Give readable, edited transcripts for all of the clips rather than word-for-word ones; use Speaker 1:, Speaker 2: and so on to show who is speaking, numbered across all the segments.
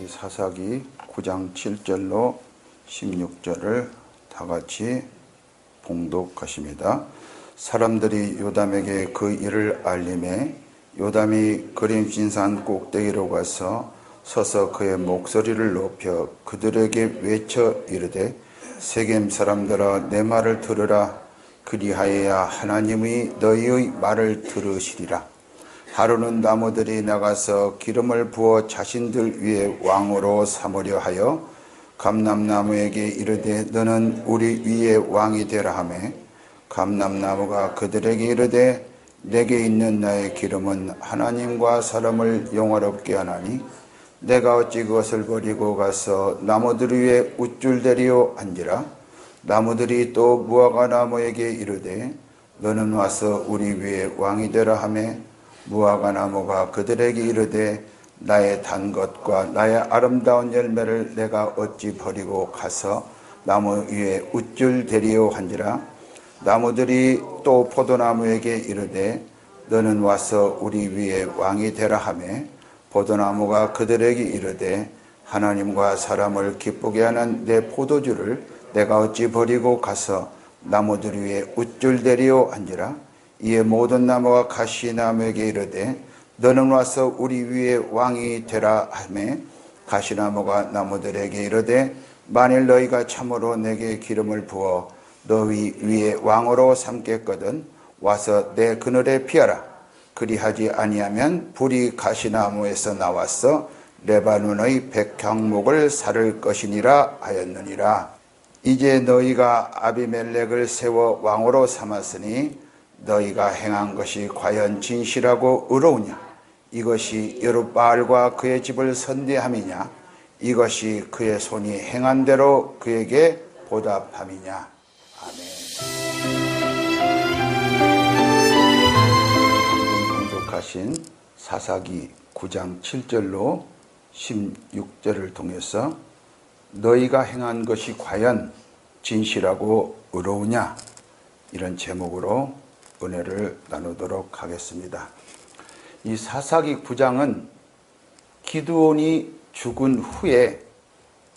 Speaker 1: 우리 사사기 9장 7절로 16절을 다 같이 봉독하십니다. 사람들이 요담에게 그 일을 알림해 요담이 그림신산 꼭대기로 가서 서서 그의 목소리를 높여 그들에게 외쳐 이르되 세겜 사람들아 내 말을 들으라. 그리하여야 하나님이 너희의 말을 들으시리라. 하루는 나무들이 나가서 기름을 부어 자신들 위에 왕으로 삼으려 하여 감람나무에게 이르되 너는 우리 위에 왕이 되라 하매 감람나무가 그들에게 이르되 내게 있는 나의 기름은 하나님과 사람을 영화롭게 하나니 내가 어찌 그것을 버리고 가서 나무들 위에 우쭐대리오 한지라. 나무들이 또 무화과 나무에게 이르되 너는 와서 우리 위에 왕이 되라 하매 무화과 나무가 그들에게 이르되 나의 단 것과 나의 아름다운 열매를 내가 어찌 버리고 가서 나무 위에 우쭐대리오 한지라. 나무들이 또 포도나무에게 이르되 너는 와서 우리 위에 왕이 되라 하매 포도나무가 그들에게 이르되 하나님과 사람을 기쁘게 하는 내 포도주를 내가 어찌 버리고 가서 나무들 위에 우쭐대리오 한지라. 이에 모든 나무가 가시나무에게 이르되 너는 와서 우리 위에 왕이 되라 하매 가시나무가 나무들에게 이르되 만일 너희가 참으로 내게 기름을 부어 너희 위에 왕으로 삼겠거든 와서 내 그늘에 피하라. 그리하지 아니하면 불이 가시나무에서 나와서 레바논의 백향목을 사를 것이니라 하였느니라. 이제 너희가 아비멜렉을 세워 왕으로 삼았으니 너희가 행한 것이 과연 진실하고 의로우냐? 이것이 여룻바알과 그의 집을 선대함이냐? 이것이 그의 손이 행한 대로 그에게 보답함이냐? 아멘. 방금 봉독하신 사사기 9장 7절로 16절을 통해서 너희가 행한 것이 과연 진실하고 의로우냐? 이런 제목으로 은혜를 나누도록 하겠습니다. 이 사사기 9장은 기드온이 죽은 후에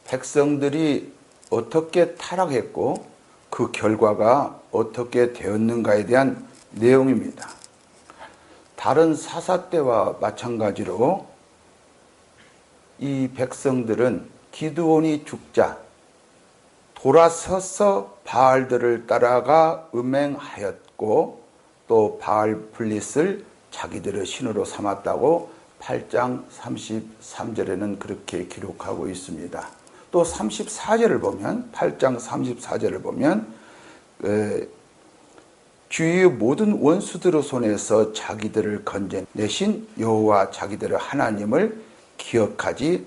Speaker 1: 백성들이 어떻게 타락했고 그 결과가 어떻게 되었는가에 대한 내용입니다. 다른 사사 때와 마찬가지로 이 백성들은 기드온이 죽자 돌아서서 바알들을 따라가 음행하였고 또 바알 블릿을 자기들의 신으로 삼았다고 8장 33절에는 그렇게 기록하고 있습니다. 또 34절을 보면 8장 34절을 보면 주위의 모든 원수들의 손에서 자기들을 건져내신 여호와 자기들의 하나님을 기억하지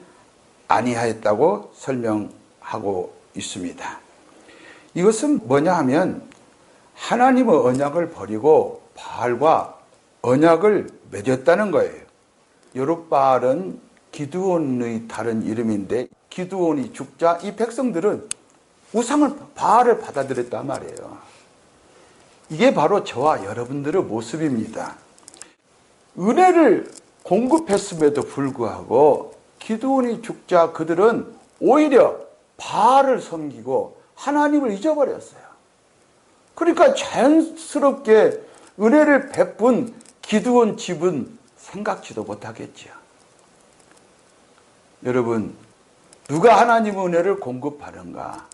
Speaker 1: 아니하였다고 설명하고 있습니다. 이것은 뭐냐 하면 하나님의 언약을 버리고 바알과 언약을 맺었다는 거예요. 여룻바알은 기드온의 다른 이름인데 기드온이 죽자 이 백성들은 우상을 바알을 받아들였단 말이에요. 이게 바로 저와 여러분들의 모습입니다. 은혜를 공급했음에도 불구하고 기드온이 죽자 그들은 오히려 바알을 섬기고 하나님을 잊어버렸어요. 그러니까 자연스럽게 은혜를 베푼 기드온 집은 생각지도 못하겠죠. 여러분, 누가 하나님의 은혜를 공급하는가?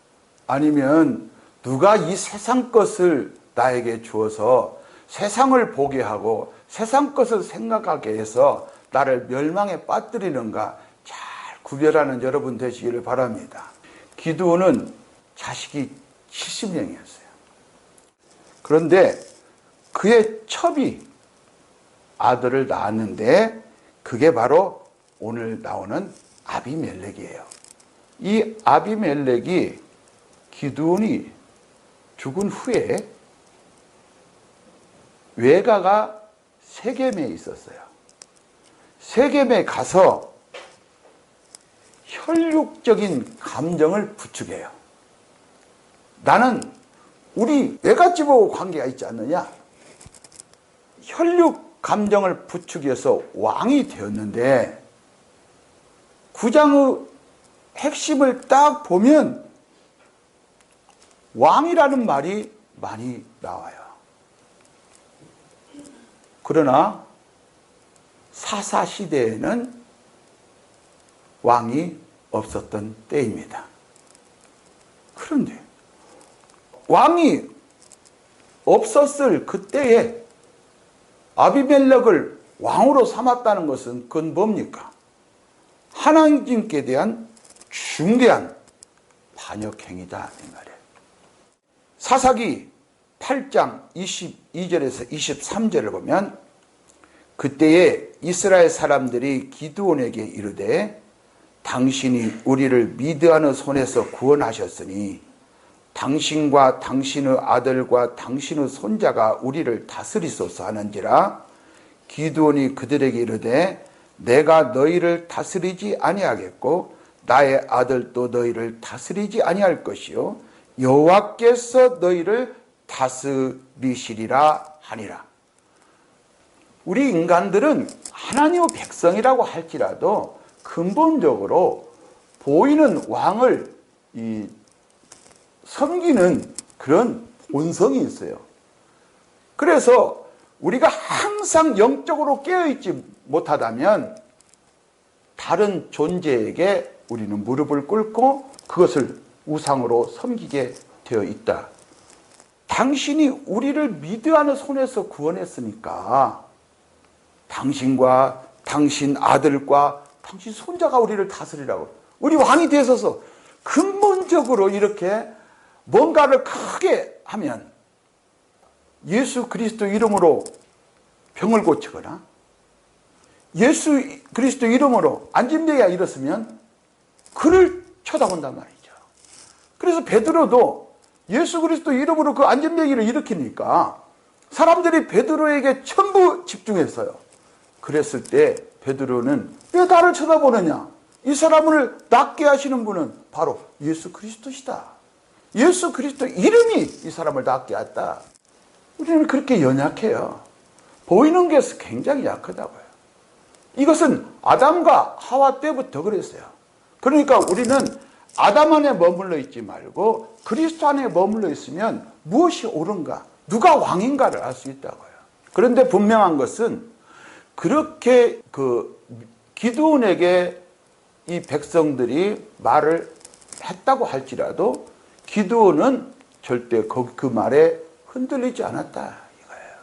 Speaker 1: 아니면 누가 이 세상 것을 나에게 주어서 세상을 보게 하고 세상 것을 생각하게 해서 나를 멸망에 빠뜨리는가? 잘 구별하는 여러분 되시기를 바랍니다. 기드온은 자식이 70명이었어요. 그런데 그의 첩이 아들을 낳았는데 그게 바로 오늘 나오는 아비멜렉이에요. 이 아비멜렉이 기드온이 죽은 후에 외가가 세겜에 있었어요. 세겜에 가서 혈육적인 감정을 부추겨요. 나는 우리 외갓집하고 관계가 있지 않느냐? 혈육 감정을 부추겨서 왕이 되었는데 9장의 핵심을 딱 보면 왕이라는 말이 많이 나와요. 그러나 사사시대에는 왕이 없었던 때입니다. 그런데 왕이 없었을 그때에 아비멜렉을 왕으로 삼았다는 것은 그건 뭡니까? 하나님께 대한 중대한 반역행위다 이 말이에요. 사사기 8장 22절에서 23절을 보면 그때에 이스라엘 사람들이 기드온에게 이르되 당신이 우리를 미드안의 손에서 구원하셨으니 당신과 당신의 아들과 당신의 손자가 우리를 다스리소서 하는지라. 기드온이 그들에게 이르되 내가 너희를 다스리지 아니하겠고 나의 아들도 너희를 다스리지 아니할 것이요 여호와께서 너희를 다스리시리라 하니라. 우리 인간들은 하나님의 백성이라고 할지라도 근본적으로 보이는 왕을 섬기는 그런 본성이 있어요. 그래서 우리가 항상 영적으로 깨어있지 못하다면 다른 존재에게 우리는 무릎을 꿇고 그것을 우상으로 섬기게 되어 있다. 당신이 우리를 미드안의 손에서 구원했으니까 당신과 당신 아들과 당신 손자가 우리를 다스리라고. 우리 왕이 되셔서 근본적으로 이렇게 뭔가를 크게 하면 예수 그리스도 이름으로 병을 고치거나 예수 그리스도 이름으로 안진병이가 일었으면 그를 쳐다본단 말이죠. 그래서 베드로도 예수 그리스도 이름으로 그 안진병이를 일으키니까 사람들이 베드로에게 전부 집중했어요. 그랬을 때 베드로는 왜 나를 쳐다보느냐? 이 사람을 낫게 하시는 분은 바로 예수 그리스도시다. 예수 그리스도 이름이 이 사람을 낫게 했다. 우리는 그렇게 연약해요. 보이는 게 굉장히 약하다고요. 이것은 아담과 하와 때부터 그랬어요. 그러니까 우리는 아담 안에 머물러 있지 말고 그리스도 안에 머물러 있으면 무엇이 옳은가, 누가 왕인가를 알 수 있다고요. 그런데 분명한 것은 그렇게 기드온에게 이 백성들이 말을 했다고 할지라도 기드온은 절대 그 말에 흔들리지 않았다 이거예요.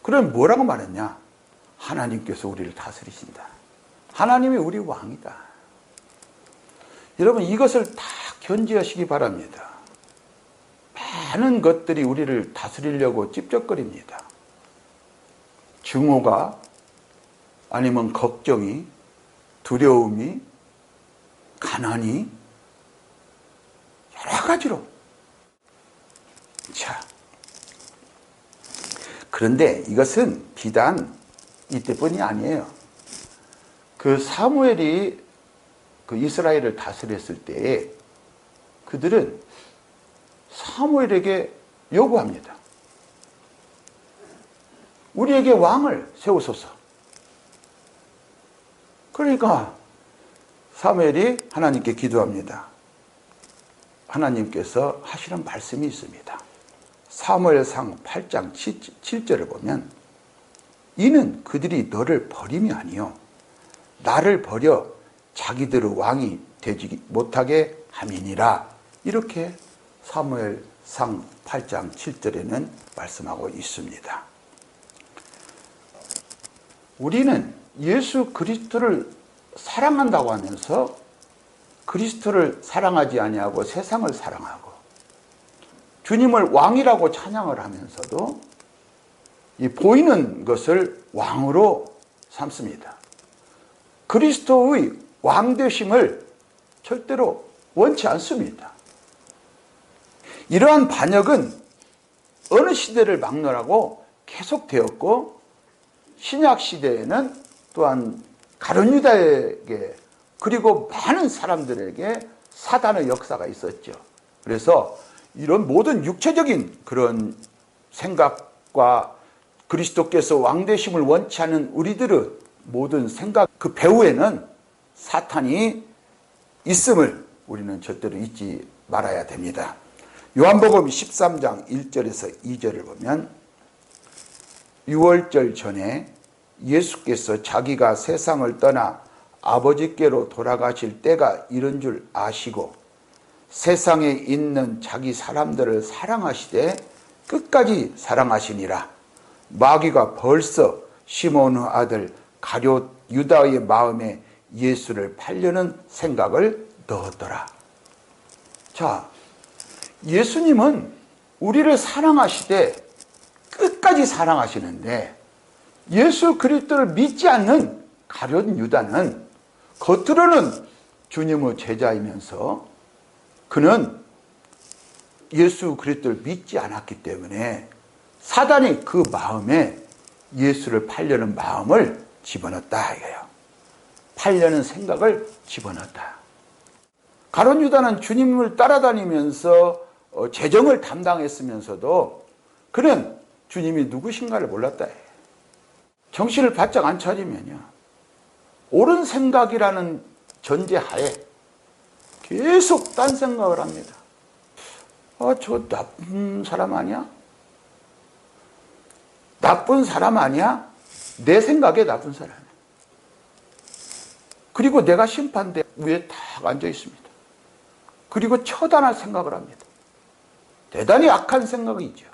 Speaker 1: 그럼 뭐라고 말했냐? 하나님께서 우리를 다스리신다. 하나님이 우리 왕이다. 여러분 이것을 다 견지하시기 바랍니다. 많은 것들이 우리를 다스리려고 찝쩍거립니다. 증오가 아니면 걱정이, 두려움이, 가난이 여러 가지로. 자, 그런데 이것은 비단 이때뿐이 아니에요. 그 사무엘이 그 이스라엘을 다스렸을 때에 그들은 사무엘에게 요구합니다. 우리에게 왕을 세우소서. 그러니까 사무엘이 하나님께 기도합니다. 하나님께서 하시는 말씀이 있습니다. 사무엘상 8장 7절을 보면 이는 그들이 너를 버림이 아니요 나를 버려 자기들의 왕이 되지 못하게 함이니라. 이렇게 사무엘상 8장 7절에는 말씀하고 있습니다. 우리는 예수 그리스도를 사랑한다고 하면서 그리스도를 사랑하지 아니하고 세상을 사랑하고 주님을 왕이라고 찬양을 하면서도 이 보이는 것을 왕으로 삼습니다. 그리스도의 왕되심을 절대로 원치 않습니다. 이러한 반역은 어느 시대를 막론하고 계속되었고 신약 시대에는 또한 가룟 유다에게 그리고 많은 사람들에게 사단의 역사가 있었죠. 그래서 이런 모든 육체적인 그런 생각과 그리스도께서 왕되심을 원치 않는 우리들의 모든 생각 그 배후에는 사탄이 있음을 우리는 절대로 잊지 말아야 됩니다. 요한복음 13장 1절에서 2절을 보면 유월절 전에 예수께서 자기가 세상을 떠나 아버지께로 돌아가실 때가 이른 줄 아시고 세상에 있는 자기 사람들을 사랑하시되 끝까지 사랑하시니라. 마귀가 벌써 시몬의 아들 가룟 유다의 마음에 예수를 팔려는 생각을 넣었더라. 자, 예수님은 우리를 사랑하시되 끝까지 사랑하시는데 예수 그리스도를 믿지 않는 가룟 유다는 겉으로는 주님의 제자이면서 그는 예수 그리스도를 믿지 않았기 때문에 사단이 그 마음에 예수를 팔려는 마음을 집어넣었다 이거예요. 팔려는 생각을 집어넣었다. 가룟 유다는 주님을 따라다니면서 재정을 담당했으면서도 그는 주님이 누구신가를 몰랐다. 정신을 바짝 안 차리면요, 옳은 생각이라는 전제하에 계속 딴 생각을 합니다. 저 나쁜 사람 아니야? 나쁜 사람 아니야? 내 생각에 나쁜 사람이야. 그리고 내가 심판대 위에 딱 앉아 있습니다. 그리고 처단할 생각을 합니다. 대단히 악한 생각이죠.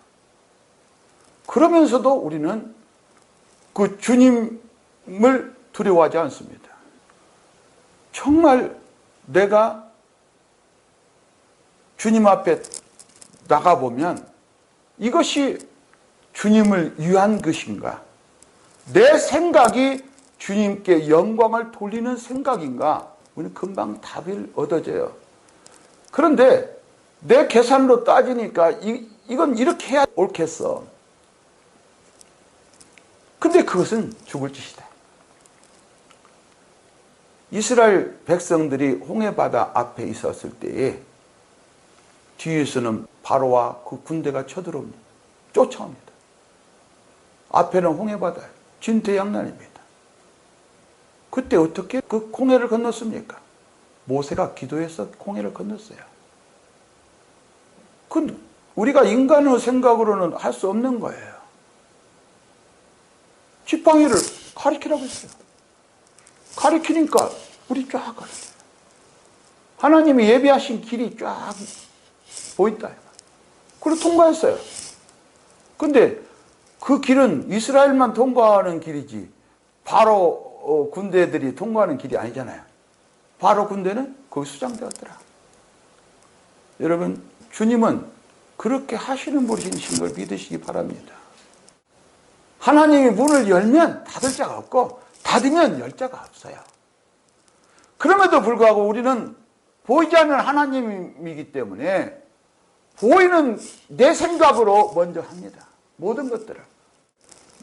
Speaker 1: 그러면서도 우리는 그 주님을 두려워하지 않습니다. 정말 내가 주님 앞에 나가보면 이것이 주님을 위한 것인가? 내 생각이 주님께 영광을 돌리는 생각인가? 우리는 금방 답을 얻어져요. 그런데 내 계산으로 따지니까 이건 이렇게 해야 옳겠어. 근데 그것은 죽을 짓이다. 이스라엘 백성들이 홍해바다 앞에 있었을 때에 뒤에서는 바로와 그 군대가 쳐들어옵니다. 쫓아옵니다. 앞에는 홍해바다, 진퇴양난입니다. 그때 어떻게 그 홍해를 건넜습니까? 모세가 기도해서 홍해를 건넜어요. 그건 우리가 인간의 생각으로는 할 수 없는 거예요. 지팡이를 가리키라고 했어요. 가리키니까 우리 쫙 가리켜요. 하나님이 예비하신 길이 쫙 보인다. 그리고 통과했어요. 근데 그 길은 이스라엘만 통과하는 길이지 바로 군대들이 통과하는 길이 아니잖아요. 바로 군대는 거기 수장되었더라. 여러분, 주님은 그렇게 하시는 분이신 걸 믿으시기 바랍니다. 하나님이 문을 열면 닫을 자가 없고 닫으면 열 자가 없어요. 그럼에도 불구하고 우리는 보이지 않는 하나님이기 때문에 보이는 내 생각으로 먼저 합니다. 모든 것들을.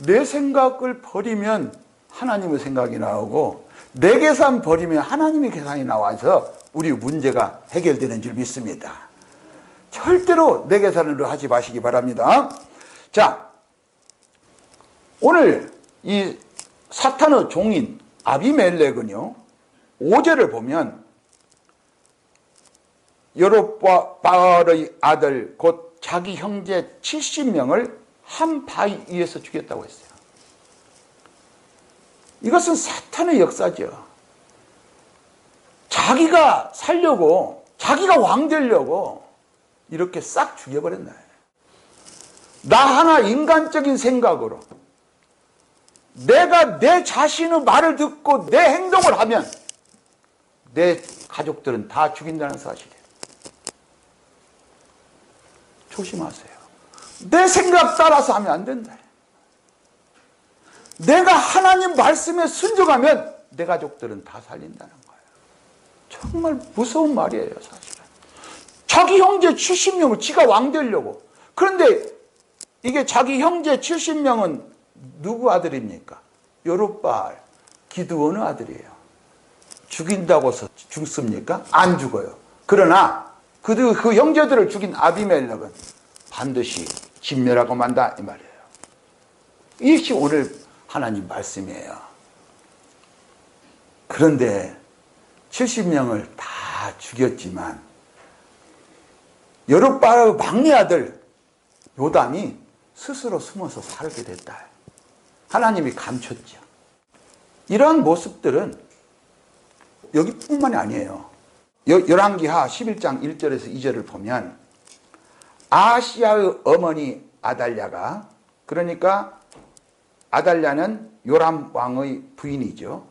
Speaker 1: 내 생각을 버리면 하나님의 생각이 나오고 내 계산 버리면 하나님의 계산이 나와서 우리 문제가 해결되는 줄 믿습니다. 절대로 내 계산으로 하지 마시기 바랍니다. 자, 오늘 이 사탄의 종인 아비멜렉은요, 5절을 보면 여룹바알의 아들 곧 자기 형제 70명을 한 바위 위에서 죽였다고 했어요. 이것은 사탄의 역사죠. 자기가 살려고, 자기가 왕 되려고 이렇게 싹 죽여버렸나. 나 하나 인간적인 생각으로 내가 내 자신의 말을 듣고 내 행동을 하면 내 가족들은 다 죽인다는 사실이에요. 조심하세요. 내 생각 따라서 하면 안 된다. 내가 하나님 말씀에 순종하면 내 가족들은 다 살린다는 거예요. 정말 무서운 말이에요, 사실은. 자기 형제 70명을 지가 왕 되려고. 그런데 이게 자기 형제 70명은 누구 아들입니까? 여룹바알, 기드온의 아들이에요. 죽인다고 해서 죽습니까? 안 죽어요. 그러나 그 형제들을 죽인 아비멜렉은 반드시 진멸하고 만다 이 말이에요. 이것이 오늘 하나님 말씀이에요. 그런데 70명을 다 죽였지만 여룹바알의 막내 아들 요담이 스스로 숨어서 살게 됐다. 하나님이 감췄죠. 이러한 모습들은 여기뿐만이 아니에요. 열왕기하 11장 1절에서 2절을 보면 아하시야의 어머니 아달랴가, 그러니까 아달랴는 요람 왕의 부인이죠.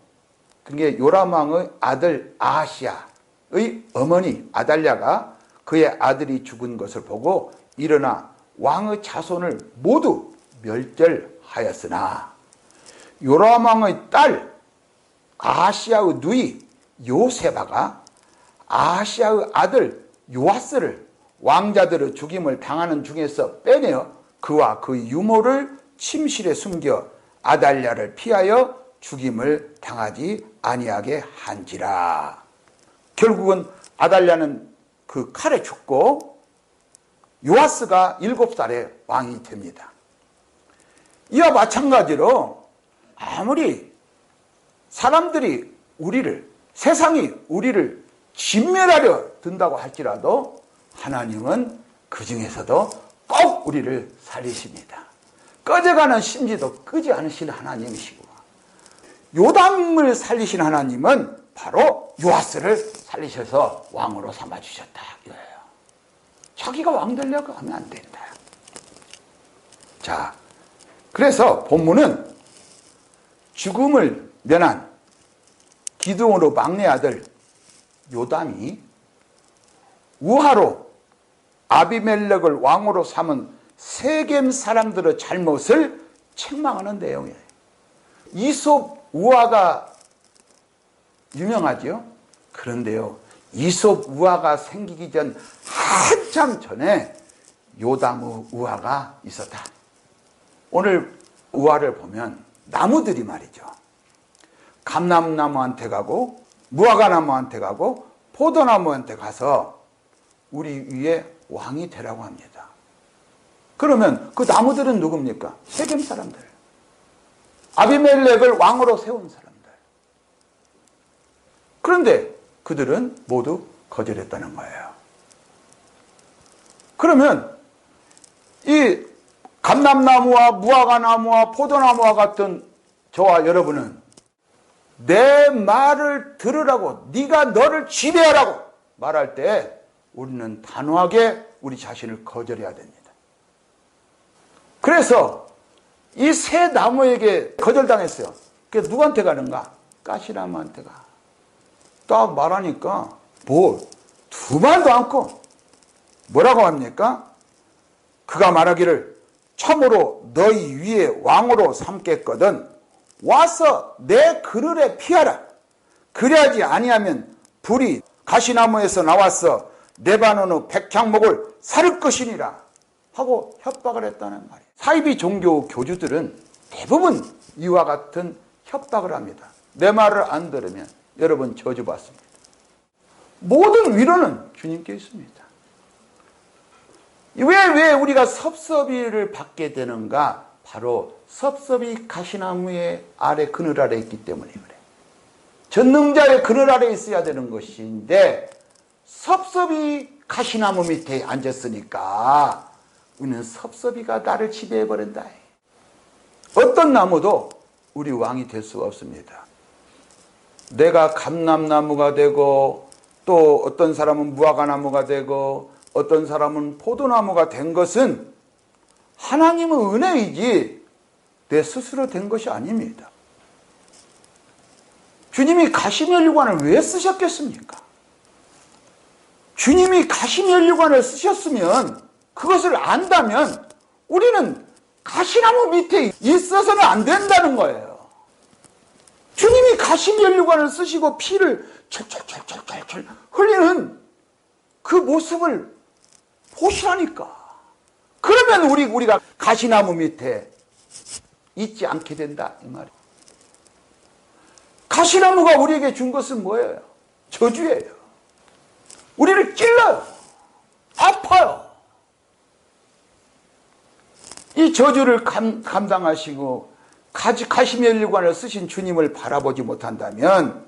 Speaker 1: 그게 요람 왕의 아들 아하시야의 어머니 아달랴가 그의 아들이 죽은 것을 보고 일어나 왕의 자손을 모두 멸절하였으나 요람 왕의 딸 아하시야의 누이 요세바가 아하시야의 아들 요아스를 왕자들의 죽임을 당하는 중에서 빼내어 그와 그 유모를 침실에 숨겨 아달랴를 피하여 죽임을 당하지 아니하게 한지라. 결국은 아달랴는 그 칼에 죽고 요아스가 7살에 왕이 됩니다. 이와 마찬가지로 아무리 사람들이 세상이 우리를 진멸하려 든다고 할지라도 하나님은 그 중에서도 꼭 우리를 살리십니다. 꺼져가는 심지도 끄지 않으신 하나님이시고, 요담을 살리신 하나님은 바로 요아스를 살리셔서 왕으로 삼아주셨다 이거예요. 자기가 왕 되려고 하면 안 된다. 자, 그래서 본문은 죽음을 면한 기드온의 막내 아들 요담이 우화로 아비멜렉을 왕으로 삼은 세겜 사람들의 잘못을 책망하는 내용이에요. 이솝 우화가 유명하죠. 그런데요, 이솝 우화가 생기기 전 한참 전에 요담의 우화가 있었다. 오늘 우화를 보면 나무들이 말이죠, 감람나무한테 가고 무화과나무한테 가고 포도나무한테 가서 우리 위에 왕이 되라고 합니다. 그러면 그 나무들은 누굽니까? 세겜 사람들, 아비멜렉을 왕으로 세운 사람들. 그런데 그들은 모두 거절했다는 거예요. 그러면 이 감람나무와 무화과나무와 포도나무와 같은 저와 여러분은 내 말을 들으라고, 네가 너를 지배하라고 말할 때 우리는 단호하게 우리 자신을 거절해야 됩니다. 그래서 이 세 나무에게 거절당했어요. 그래서 누구한테 가는가? 가시나무한테 가. 딱 말하니까 두 말도 않고 뭐라고 합니까? 그가 말하기를 참으로 너희 위에 왕으로 삼겠거든 와서 내 그늘에 피하라. 그래야지 아니하면 불이 가시나무에서 나와서 레바논의 백향목을 살을 것이니라 하고 협박을 했다는 말이에요. 사이비 종교 교주들은 대부분 이와 같은 협박을 합니다. 내 말을 안 들으면 여러분 저주받습니다. 모든 위로는 주님께 있습니다. 왜 우리가 섭섭이를 받게 되는가? 바로 섭섭이 가시나무의 아래 그늘 아래 있기 때문에 그래. 전능자의 그늘 아래 있어야 되는 것인데 섭섭이 가시나무 밑에 앉았으니까 우리는 섭섭이가 나를 지배해버린다. 어떤 나무도 우리 왕이 될 수가 없습니다. 내가 감람나무가 되고 또 어떤 사람은 무화과나무가 되고 어떤 사람은 포도나무가 된 것은 하나님의 은혜이지 내 스스로 된 것이 아닙니다. 주님이 가시면류관을 왜 쓰셨겠습니까? 주님이 가시면류관을 쓰셨으면, 그것을 안다면 우리는 가시나무 밑에 있어서는 안 된다는 거예요. 주님이 가시면류관을 쓰시고 피를 철철철철철철 흘리는 그 모습을 보시라니까. 그러면 우리가 가시나무 밑에 있지 않게 된다 이 말이에요. 가시나무가 우리에게 준 것은 뭐예요? 저주예요. 우리를 찔러요. 아파요. 이 저주를 감당하시고 가시면류관을 쓰신 주님을 바라보지 못한다면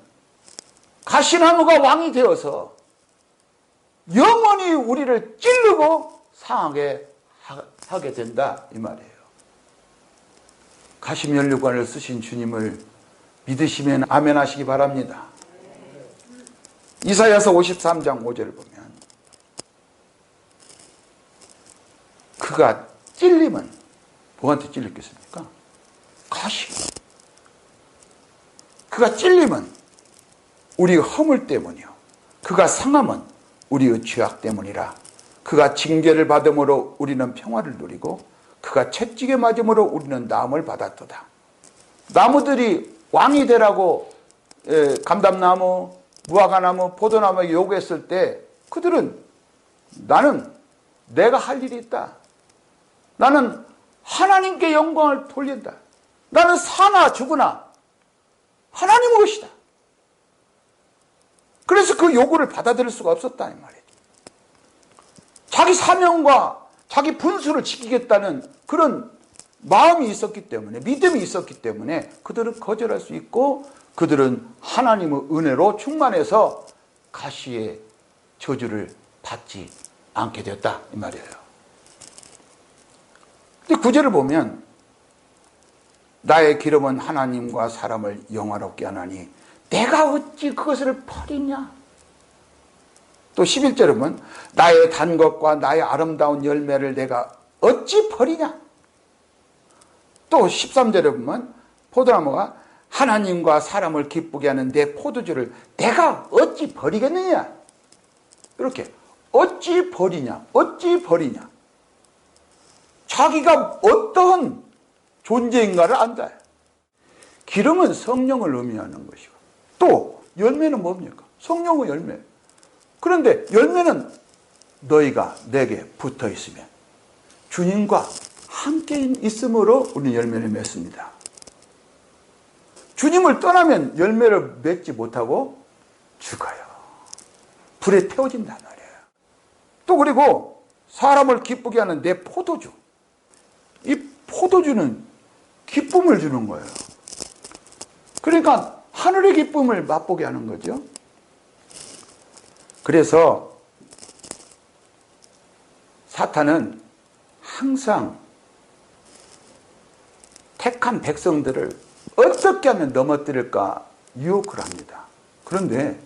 Speaker 1: 가시나무가 왕이 되어서 영원히 우리를 찌르고 상하게 하게 된다 이 말이에요. 가시면류관을 쓰신 주님을 믿으시면 아멘 하시기 바랍니다. 이사야서 53장 5절을 보면 그가 찔리면 뭐한테 찔렸겠습니까? 가시. 그가 찔리면 우리의 허물 때문이요, 그가 상함은 우리의 죄악 때문이라. 그가 징계를 받음으로 우리는 평화를 누리고 그가 채찍에 맞음으로 우리는 나음을 받았도다. 나무들이 왕이 되라고 감람나무, 무화과나무, 포도나무에게 요구했을 때 그들은 나는 내가 할 일이 있다. 나는 하나님께 영광을 돌린다. 나는 사나 죽으나 하나님의 것이다. 그래서 그 요구를 받아들일 수가 없었다 이 말이죠. 자기 사명과 자기 분수를 지키겠다는 그런 마음이 있었기 때문에, 믿음이 있었기 때문에 그들은 거절할 수 있고, 그들은 하나님의 은혜로 충만해서 가시의 저주를 받지 않게 되었다 이 말이에요. 근데 구절을 보면 나의 기름은 하나님과 사람을 영화롭게 하나니 내가 어찌 그것을 버리냐. 또 11절에 보면 나의 단 것과 나의 아름다운 열매를 내가 어찌 버리냐. 또 13절에 보면 포도나무가 하나님과 사람을 기쁘게 하는 내 포도주를 내가 어찌 버리겠느냐. 이렇게 어찌 버리냐, 어찌 버리냐. 자기가 어떠한 존재인가를 안다. 기름은 성령을 의미하는 것이고, 또 열매는 뭡니까? 성령의 열매. 그런데 열매는 너희가 내게 붙어 있으면, 주님과 함께 있음으로 우리는 열매를 맺습니다. 주님을 떠나면 열매를 맺지 못하고 죽어요. 불에 태워진단 말이에요. 또 그리고 사람을 기쁘게 하는 내 포도주. 이 포도주는 기쁨을 주는 거예요. 그러니까 하늘의 기쁨을 맛보게 하는 거죠. 그래서 사탄은 항상 택한 백성들을 어떻게 하면 넘어뜨릴까 유혹을 합니다. 그런데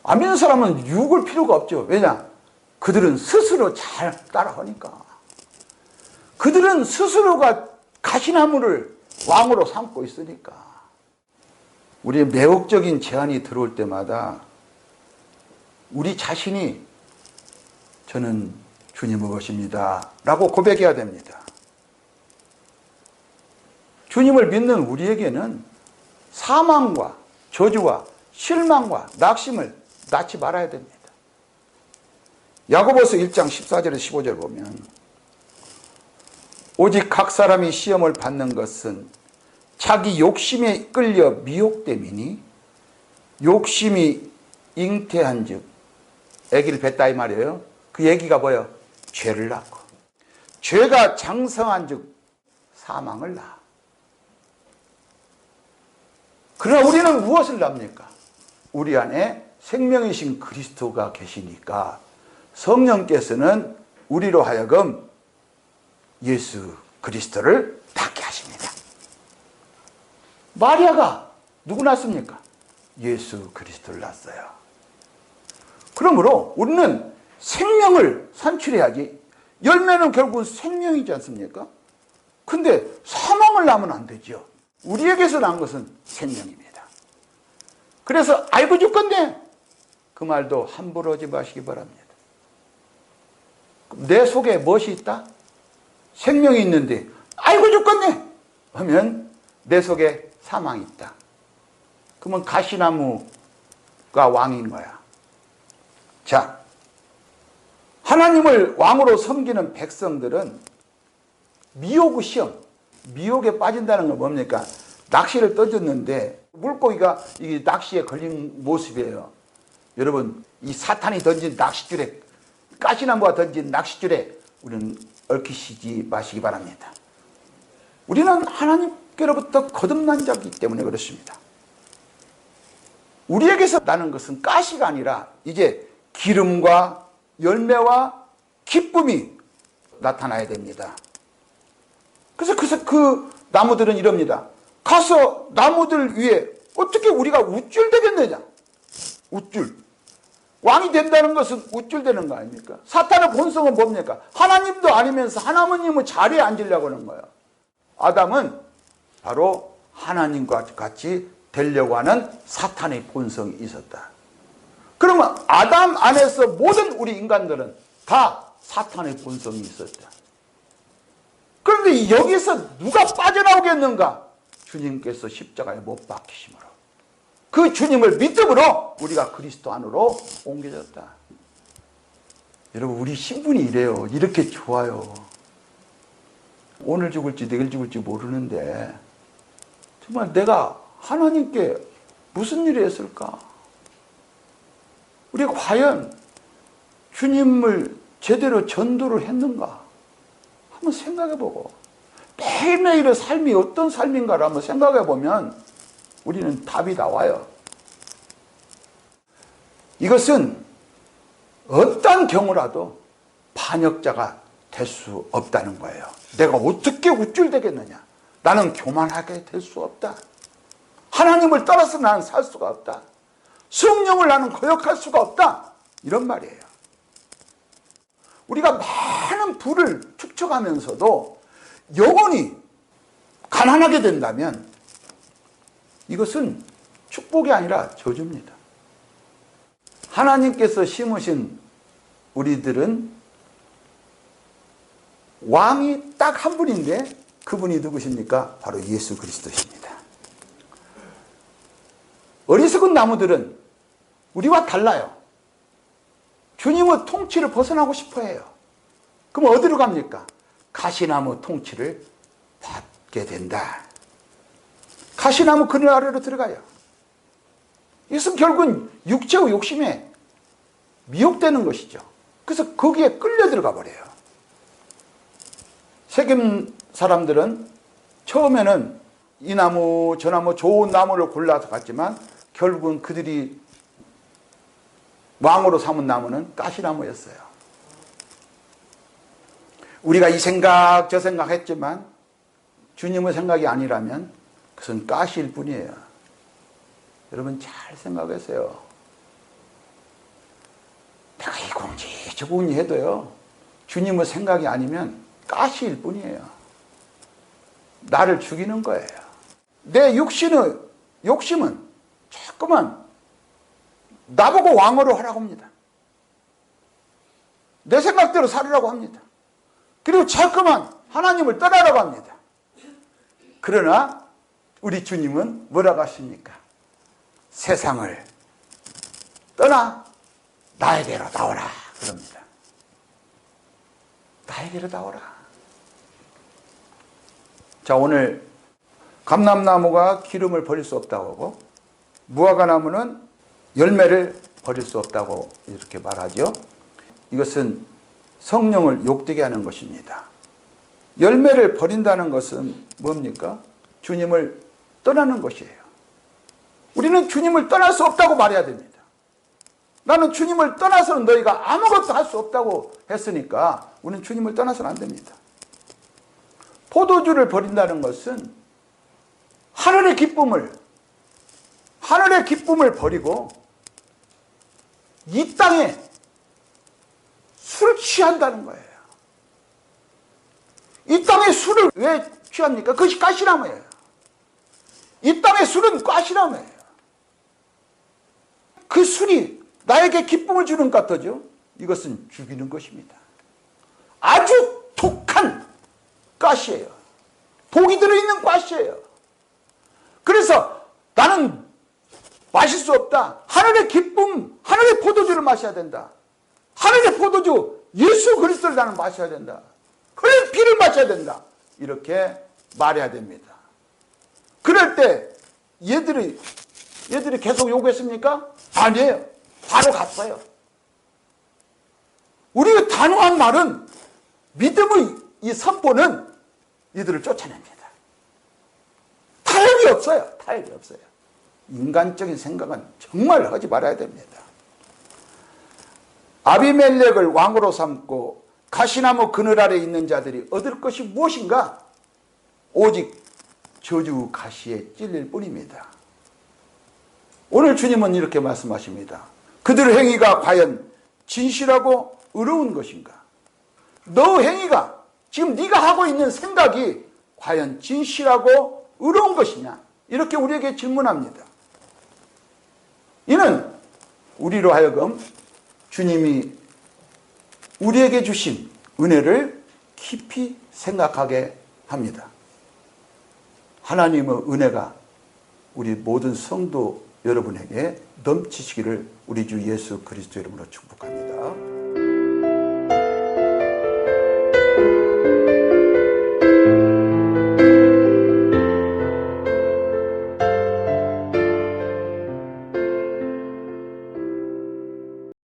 Speaker 1: 안 믿는 사람은 유혹을 필요가 없죠. 왜냐? 그들은 스스로 잘 따라하니까. 그들은 스스로가 가시나무를 왕으로 삼고 있으니까. 우리의 매혹적인 제안이 들어올 때마다 우리 자신이 저는 주님의 것입니다 라고 고백해야 됩니다. 주님을 믿는 우리에게는 사망과 저주와 실망과 낙심을 낳지 말아야 됩니다. 야고보서 1장 14절에서 15절 보면 오직 각 사람이 시험을 받는 것은 자기 욕심에 끌려 미혹됨이니 욕심이 잉태한 즉 아기를 뱉다 이 말이에요. 그 아기가 뭐예요? 죄를 낳고, 죄가 장성한 즉 사망을 낳아. 그러나 우리는 무엇을 낳습니까? 우리 안에 생명이신 그리스도가 계시니까 성령께서는 우리로 하여금 예수 그리스도를 낳게 하십니다. 마리아가 누구 낳습니까? 예수 그리스도를 낳았어요. 그러므로 우리는 생명을 산출해야지. 열매는 결국은 생명이지 않습니까? 근데 사망을 낳으면 안 되죠. 우리에게서 난 것은 생명입니다. 그래서 알고 죽겠네, 그 말도 함부로 하지 마시기 바랍니다. 내 속에 무엇이 있다? 생명이 있는데 알고 죽겠네 하면 내 속에 사망이 있다. 그러면 가시나무가 왕인 거야. 자, 하나님을 왕으로 섬기는 백성들은 미혹의 시험, 미혹에 빠진다는 건 뭡니까? 낚시를 던졌는데 물고기가 이 낚시에 걸린 모습이에요. 여러분, 이 사탄이 던진 낚싯줄에, 가시나무가 던진 낚싯줄에 우리는 얽히시지 마시기 바랍니다. 우리는 하나님께로부터 거듭난 자이기 때문에 그렇습니다. 우리에게서 나는 것은 가시가 아니라 이제 기름과 열매와 기쁨이 나타나야 됩니다. 그래서 그 나무들은 이럽니다. 가서 나무들 위에 어떻게 우리가 우쭐 되겠느냐. 우쭐. 왕이 된다는 것은 우쭐되는 거 아닙니까? 사탄의 본성은 뭡니까? 하나님도 아니면서 하나님의 자리에 앉으려고 하는 거예요. 아담은 바로 하나님과 같이 되려고 하는 사탄의 본성이 있었다. 그러면 아담 안에서 모든 우리 인간들은 다 사탄의 본성이 있었다. 그런데 여기서 누가 빠져나오겠는가? 주님께서 십자가에 못 박히심으로. 그 주님을 믿음으로 우리가 그리스도 안으로 옮겨졌다. 여러분, 우리 신분이 이래요. 이렇게 좋아요. 오늘 죽을지 내일 죽을지 모르는데 정말 내가 하나님께 무슨 일을 했을까? 우리가 과연 주님을 제대로 전도를 했는가? 한번 생각해보고 매일매일의 삶이 어떤 삶인가를 한번 생각해보면 우리는 답이 나와요. 이것은 어떤 경우라도 반역자가 될 수 없다는 거예요. 내가 어떻게 우쭐대겠느냐? 나는 교만하게 될 수 없다. 하나님을 따라서 나는 살 수가 없다. 성령을 나는 거역할 수가 없다. 이런 말이에요. 우리가 많은 부를 축적하면서도 영원히 가난하게 된다면 이것은 축복이 아니라 저주입니다. 하나님께서 심으신 우리들은 왕이 딱 한 분인데 그분이 누구십니까? 바로 예수 그리스도십니다. 어리석은 나무들은 우리와 달라요. 주님의 통치를 벗어나고 싶어 해요. 그럼 어디로 갑니까? 가시나무 통치를 받게 된다. 가시나무 그늘 아래로 들어가요. 이것은 결국은 육체의 욕심에 미혹되는 것이죠. 그래서 거기에 끌려 들어가 버려요. 세겜 사람들은 처음에는 이 나무 저 나무 좋은 나무를 골라서 갔지만 결국은 그들이 왕으로 삼은 나무는 가시나무였어요. 우리가 이 생각 저 생각 했지만 주님의 생각이 아니라면 그것은 가시일 뿐이에요. 여러분 잘 생각하세요. 내가 이 공지 저 공지 해도요, 주님의 생각이 아니면 가시일 뿐이에요. 나를 죽이는 거예요. 내 육신의 욕심은 자꾸만 나보고 왕으로 하라고 합니다. 내 생각대로 살으라고 합니다. 그리고 자꾸만 하나님을 떠나라고 합니다. 그러나 우리 주님은 뭐라고 하십니까? 세상을 떠나 나에게로 나오라 그럽니다. 나에게로 나오라. 자, 오늘 감람나무가 기름을 버릴 수 없다고 하고 무화과나무는 열매를 버릴 수 없다고 이렇게 말하죠. 이것은 성령을 욕되게 하는 것입니다. 열매를 버린다는 것은 뭡니까? 주님을 떠나는 것이에요. 우리는 주님을 떠날 수 없다고 말해야 됩니다. 나는 주님을 떠나서는 너희가 아무것도 할 수 없다고 했으니까 우리는 주님을 떠나서는 안 됩니다. 포도주를 버린다는 것은 하늘의 기쁨을 버리고 이 땅에 술을 취한다는 거예요. 이 땅에 술을 왜 취합니까? 그것이 가시나무예요. 이 땅의 술은 가시나무예요. 그 술이 나에게 기쁨을 주는 것 같아죠. 이것은 죽이는 것입니다. 아주 독한 가시예요. 독이 들어있는 가시예요. 그래서 나는 마실 수 없다. 하늘의 기쁨, 하늘의 포도주를 마셔야 된다. 하늘의 포도주, 예수 그리스도를 나는 마셔야 된다. 흘린 피를 마셔야 된다. 이렇게 말해야 됩니다. 그럴 때 얘들이 계속 요구했습니까? 아니에요. 바로 갔어요. 우리가 단호한 말은 믿음의 이 선포는 이들을 쫓아냅니다. 타협이 없어요. 타협이 없어요. 인간적인 생각은 정말 하지 말아야 됩니다. 아비멜렉을 왕으로 삼고 가시나무 그늘 아래 있는 자들이 얻을 것이 무엇인가? 오직 저주 가시에 찔릴 뿐입니다. 오늘 주님은 이렇게 말씀하십니다. 그들의 행위가 과연 진실하고 의로운 것인가? 너 행위가, 지금 네가 하고 있는 생각이 과연 진실하고 의로운 것이냐? 이렇게 우리에게 질문합니다. 이는 우리로 하여금 주님이 우리에게 주신 은혜를 깊이 생각하게 합니다. 하나님의 은혜가 우리 모든 성도 여러분에게 넘치시기를 우리 주 예수 그리스도 이름으로 축복합니다.